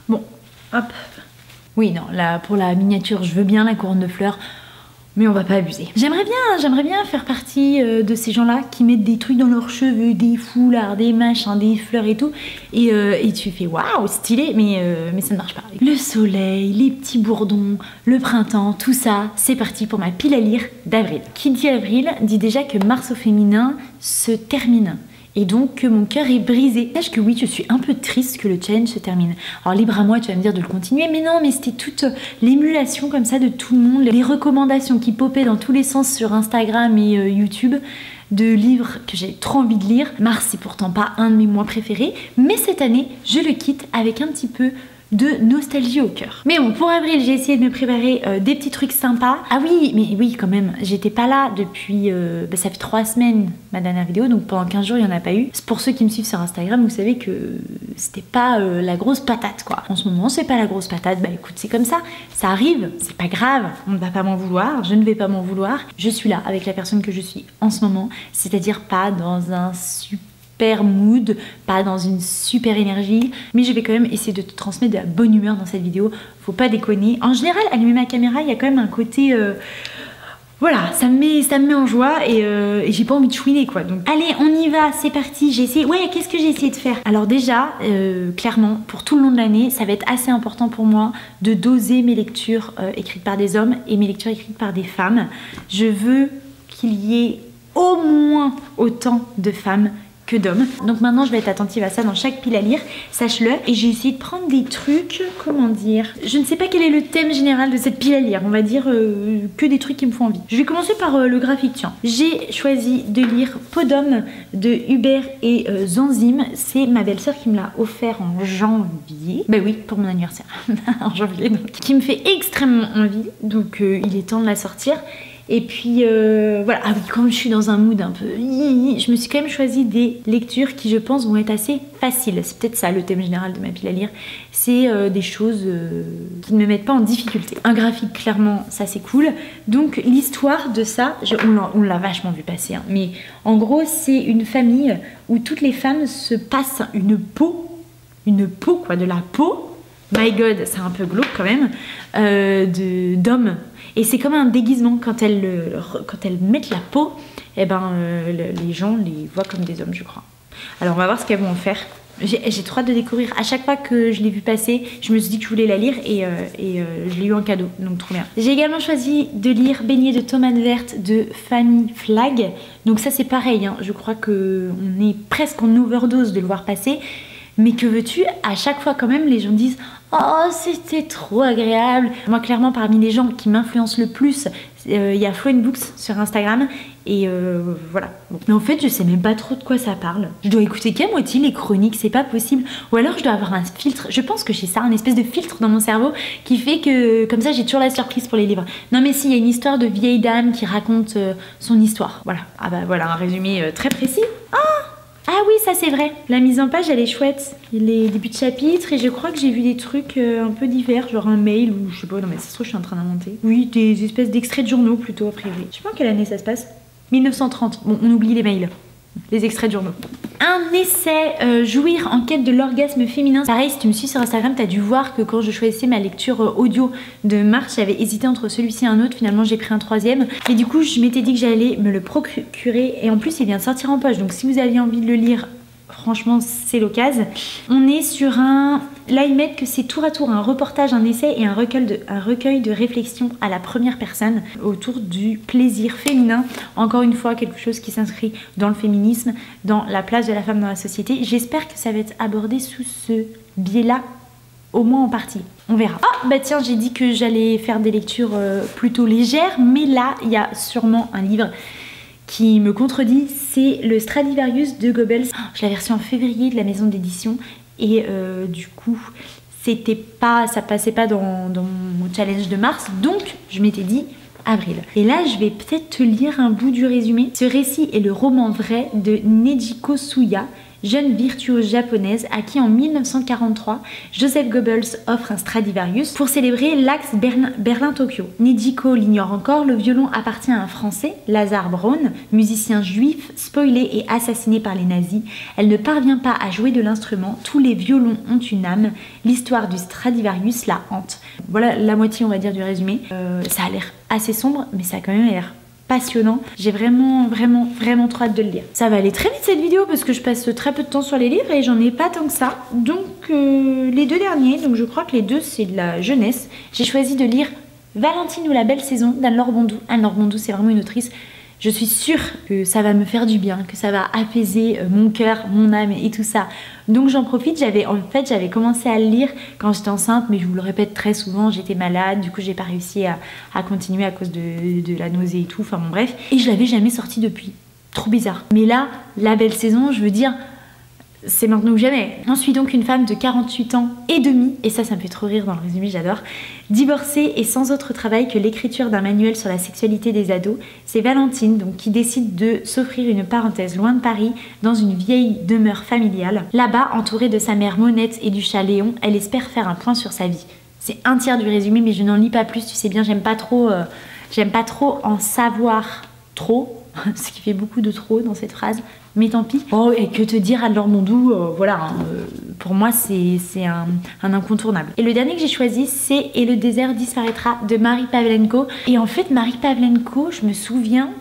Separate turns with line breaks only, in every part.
Bon, hop. Oui, non, là, pour la miniature, je veux bien la couronne de fleurs, mais on va pas abuser. J'aimerais bien faire partie de ces gens-là qui mettent des trucs dans leurs cheveux, des foulards, des machins, des fleurs et tout. Et tu fais waouh, stylé, mais ça ne marche pas. Le soleil, les petits bourdons, le printemps, tout ça, c'est parti pour ma pile à lire d'avril. Qui dit avril dit déjà que Mars au féminin se termine. Et donc que mon cœur est brisé. Sache que oui, je suis un peu triste que le challenge se termine. Alors libre à moi, tu vas me dire de le continuer, mais non, mais c'était toute l'émulation comme ça de tout le monde, les recommandations qui popaient dans tous les sens sur Instagram et YouTube de livres que j'ai trop envie de lire. Mars, c'est pourtant pas un de mes mois préférés, mais cette année, je le quitte avec un petit peu de nostalgie au cœur. Mais bon, pour avril, j'ai essayé de me préparer des petits trucs sympas. Ah oui, mais oui, quand même, j'étais pas là depuis... ça fait 3 semaines, ma dernière vidéo, donc pendant 15 jours, il n'y en a pas eu. Pour ceux qui me suivent sur Instagram, vous savez que c'était pas la grosse patate, quoi. En ce moment, c'est pas la grosse patate. Bah écoute, c'est comme ça arrive, c'est pas grave, on ne va pas m'en vouloir, je ne vais pas m'en vouloir. Je suis là avec la personne que je suis en ce moment, c'est-à-dire pas dans un super mood, pas dans une super énergie, mais je vais quand même essayer de te transmettre de la bonne humeur dans cette vidéo, faut pas déconner. En général, allumer ma caméra, il y a quand même un côté voilà, ça me met en joie et j'ai pas envie de chouiner quoi. Donc allez, on y va, c'est parti. J'ai essayé. Ouais, qu'est-ce que j'ai essayé de faire? Alors déjà, clairement, pour tout le long de l'année, ça va être assez important pour moi de doser mes lectures écrites par des hommes et mes lectures écrites par des femmes. Je veux qu'il y ait au moins autant de femmes que d'hommes. Donc maintenant je vais être attentive à ça dans chaque pile à lire, sache-le. Et j'ai essayé de prendre des trucs, comment dire, je ne sais pas quel est le thème général de cette pile à lire, on va dire que des trucs qui me font envie. Je vais commencer par le graphique, tiens. J'ai choisi de lire Peau d'homme de Hubert et Zanzim. C'est ma belle-sœur qui me l'a offert en janvier. Bah oui, pour mon anniversaire, en janvier donc. Qui me fait extrêmement envie, donc il est temps de la sortir. Et puis voilà, ah oui, comme je suis dans un mood un peu, je me suis quand même choisi des lectures qui je pense vont être assez faciles. C'est peut-être ça le thème général de ma pile à lire. C'est des choses qui ne me mettent pas en difficulté. Un graphique, clairement, ça c'est cool. Donc l'histoire de ça, on l'a vachement vu passer, hein, mais en gros c'est une famille où toutes les femmes se passent une peau quoi, de la peau. My God, c'est un peu glauque quand même, d'hommes. Et c'est comme un déguisement quand elles mettent la peau, et ben les gens les voient comme des hommes, je crois. Alors on va voir ce qu'elles vont en faire. J'ai trop hâte de découvrir. À chaque fois que je l'ai vu passer, je me suis dit que je voulais la lire et je l'ai eu en cadeau, donc trop bien. J'ai également choisi de lire Baignée de tomates vertes de Fanny Flagg. Donc ça c'est pareil, hein. Je crois qu'on est presque en overdose de le voir passer. Mais que veux-tu, à chaque fois quand même les gens disent « Oh c'était trop agréable ». Moi clairement parmi les gens qui m'influencent le plus, il y a Flow Books sur Instagram et voilà. Bon. Mais en fait je sais même pas trop de quoi ça parle. Je dois écouter qu'à moitié les chroniques, c'est pas possible. Ou alors je dois avoir un filtre, je pense que j'ai ça, un espèce de filtre dans mon cerveau qui fait que comme ça j'ai toujours la surprise pour les livres. Non mais si, il y a une histoire de vieille dame qui raconte son histoire. Voilà, ah bah voilà un résumé très précis. Ah oui, ça c'est vrai. La mise en page, elle est chouette. Les débuts de chapitre et je crois que j'ai vu des trucs un peu divers, genre un mail ou je sais pas, non mais ça se trouve je suis en train d'inventer. Oui, des espèces d'extraits de journaux plutôt a priori. Je sais pas en quelle année ça se passe. 1930. Bon, on oublie les mails. Les extraits de journaux. Un essai, jouir en quête de l'orgasme féminin. Pareil, si tu me suis sur Instagram, t'as dû voir que quand je choisissais ma lecture audio de mars, j'avais hésité entre celui-ci et un autre. Finalement, j'ai pris un troisième. Et du coup, je m'étais dit que j'allais me le procurer. Et en plus, il vient de sortir en poche. Donc, si vous aviez envie de le lire, franchement, c'est l'occasion. On est sur un... Là, ils mettent que c'est tour à tour un reportage, un essai et un recueil de réflexion à la première personne autour du plaisir féminin. Encore une fois, quelque chose qui s'inscrit dans le féminisme, dans la place de la femme dans la société. J'espère que ça va être abordé sous ce biais-là, au moins en partie. On verra. Ah, bah tiens, j'ai dit que j'allais faire des lectures plutôt légères, mais là, il y a sûrement un livre qui me contredit, c'est le Stradivarius de Goebbels. Je l'avais reçu en février de la maison d'édition et du coup ça passait pas dans mon challenge de mars, donc je m'étais dit avril. Et là je vais peut-être te lire un bout du résumé. Ce récit est le roman vrai de Nejiko Suya jeune virtuose japonaise à qui en 1943, Joseph Goebbels offre un Stradivarius pour célébrer l'axe Berlin-Tokyo. Nijiko l'ignore encore, le violon appartient à un Français, Lazare Braun, musicien juif spoilé et assassiné par les nazis. Elle ne parvient pas à jouer de l'instrument, tous les violons ont une âme, l'histoire du Stradivarius la hante. Voilà la moitié on va dire du résumé. Ça a l'air assez sombre mais ça a quand même l'air passionnant. J'ai vraiment trop hâte de le lire. Ça va aller très vite cette vidéo parce que je passe très peu de temps sur les livres et j'en ai pas tant que ça. Donc les deux derniers, donc je crois que les deux c'est de la jeunesse. J'ai choisi de lire Valentine ou la belle saison d'Anne-Laure Bondou. Anne-Laure Bondou c'est vraiment une autrice. Je suis sûre que ça va me faire du bien, que ça va apaiser mon cœur, mon âme et tout ça. Donc j'en profite, j'avais commencé à le lire quand j'étais enceinte, mais je vous le répète très souvent, j'étais malade, du coup j'ai pas réussi à continuer à cause de la nausée et tout, enfin bon bref. Et je l'avais jamais sorti depuis, trop bizarre. Mais là, la belle saison, je veux dire, c'est maintenant ou jamais. On suit donc une femme de 48 ans et demi, et ça me fait trop rire dans le résumé, j'adore. Divorcée et sans autre travail que l'écriture d'un manuel sur la sexualité des ados, c'est Valentine donc qui décide de s'offrir une parenthèse loin de Paris, dans une vieille demeure familiale. Là-bas, entourée de sa mère Monette et du chat Léon, elle espère faire un point sur sa vie. C'est un tiers du résumé, mais je n'en lis pas plus, tu sais bien, j'aime pas trop en savoir trop, ce qui fait beaucoup de trop dans cette phrase. Mais tant pis. Oh, et que te dire, Anne-Laure Bondou, voilà, pour moi c'est un incontournable. Et le dernier que j'ai choisi, c'est Et le désert disparaîtra de Marie Pavlenko. Et en fait, Marie Pavlenko, je me souviens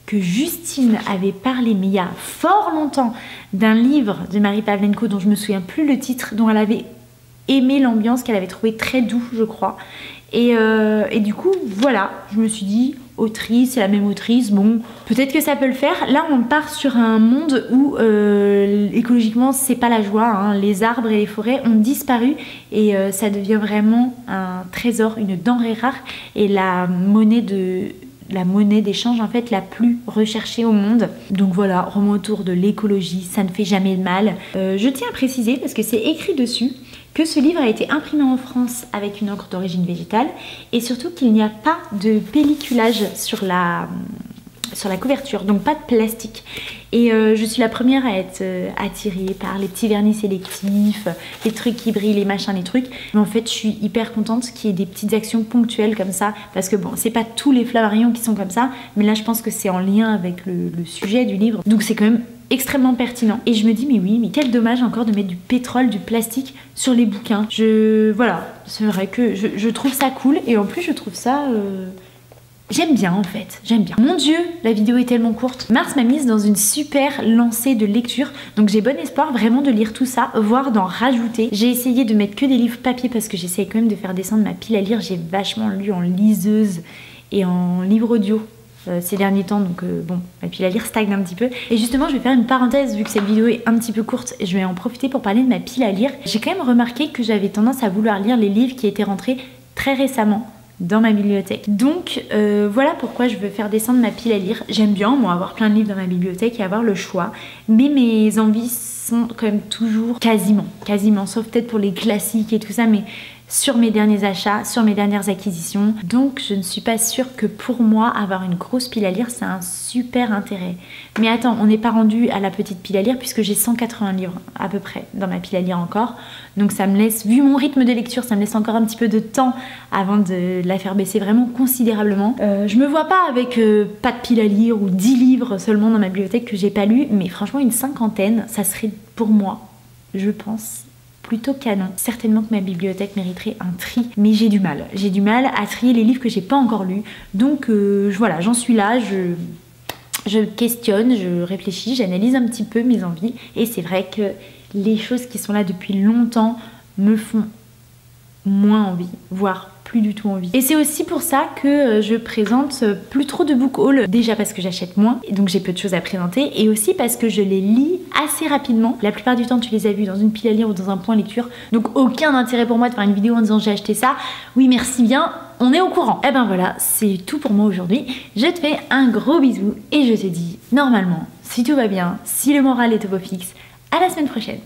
que Justine avait parlé, mais il y a fort longtemps, d'un livre de Marie Pavlenko dont je me souviens plus le titre, dont elle avait aimé l'ambiance, qu'elle avait trouvé très doux, je crois. Et du coup, voilà, je me suis dit, autrice, c'est la même autrice, bon, peut-être que ça peut le faire. Là, on part sur un monde où écologiquement, c'est pas la joie, hein. Les arbres et les forêts ont disparu et ça devient vraiment un trésor, une denrée rare et la monnaie d'échange en fait la plus recherchée au monde. Donc voilà, roman autour de l'écologie, ça ne fait jamais de mal. Je tiens à préciser, parce que c'est écrit dessus, que ce livre a été imprimé en France avec une encre d'origine végétale et surtout qu'il n'y a pas de pelliculage sur la couverture, donc pas de plastique. Et je suis la première à être attirée par les petits vernis sélectifs, les trucs qui brillent, les machins, les trucs. Mais en fait, je suis hyper contente qu'il y ait des petites actions ponctuelles comme ça, parce que bon, c'est pas tous les flammarions qui sont comme ça, mais là, je pense que c'est en lien avec le sujet du livre. Donc c'est quand même extrêmement pertinent. Et je me dis, mais oui, mais quel dommage encore de mettre du pétrole, du plastique sur les bouquins. Voilà, c'est vrai que je trouve ça cool, et en plus, je trouve ça... J'aime bien en fait, j'aime bien. Mon Dieu, la vidéo est tellement courte. Mars m'a mise dans une super lancée de lecture, donc j'ai bon espoir vraiment de lire tout ça, voire d'en rajouter. J'ai essayé de mettre que des livres papier parce que j'essaye quand même de faire descendre ma pile à lire. J'ai vachement lu en liseuse et en livre audio ces derniers temps, donc bon, ma pile à lire stagne un petit peu. Et justement, je vais faire une parenthèse vu que cette vidéo est un petit peu courte et je vais en profiter pour parler de ma pile à lire. J'ai quand même remarqué que j'avais tendance à vouloir lire les livres qui étaient rentrés très récemment dans ma bibliothèque. Donc voilà pourquoi je veux faire descendre ma pile à lire. J'aime bien moi avoir plein de livres dans ma bibliothèque et avoir le choix, mais mes envies sont quand même toujours quasiment, sauf peut-être pour les classiques et tout ça, mais sur mes derniers achats, sur mes dernières acquisitions. Donc je ne suis pas sûre que pour moi avoir une grosse pile à lire c'est un super intérêt. Mais attends, on n'est pas rendu à la petite pile à lire puisque j'ai 180 livres à peu près dans ma pile à lire encore. Donc ça me laisse, vu mon rythme de lecture, ça me laisse encore un petit peu de temps avant de la faire baisser vraiment considérablement. Je me vois pas avec pas de pile à lire ou 10 livres seulement dans ma bibliothèque que j'ai pas lu, mais franchement une cinquantaine, ça serait pour moi, je pense, plutôt canon. Certainement que ma bibliothèque mériterait un tri, mais j'ai du mal à trier les livres que j'ai pas encore lus. Donc voilà, j'en suis là, je questionne, je réfléchis, j'analyse un petit peu mes envies et c'est vrai que les choses qui sont là depuis longtemps me font moins envie, voire plus du tout envie. Et c'est aussi pour ça que je présente plus trop de book haul, déjà parce que j'achète moins, et donc j'ai peu de choses à présenter, et aussi parce que je les lis assez rapidement. La plupart du temps tu les as vus dans une pile à lire ou dans un point lecture, donc aucun intérêt pour moi de faire une vidéo en disant j'ai acheté ça, oui merci bien, on est au courant. Et ben voilà, c'est tout pour moi aujourd'hui. Je te fais un gros bisou et je te dis, normalement, si tout va bien, si le moral est au beau fixe, à la semaine prochaine.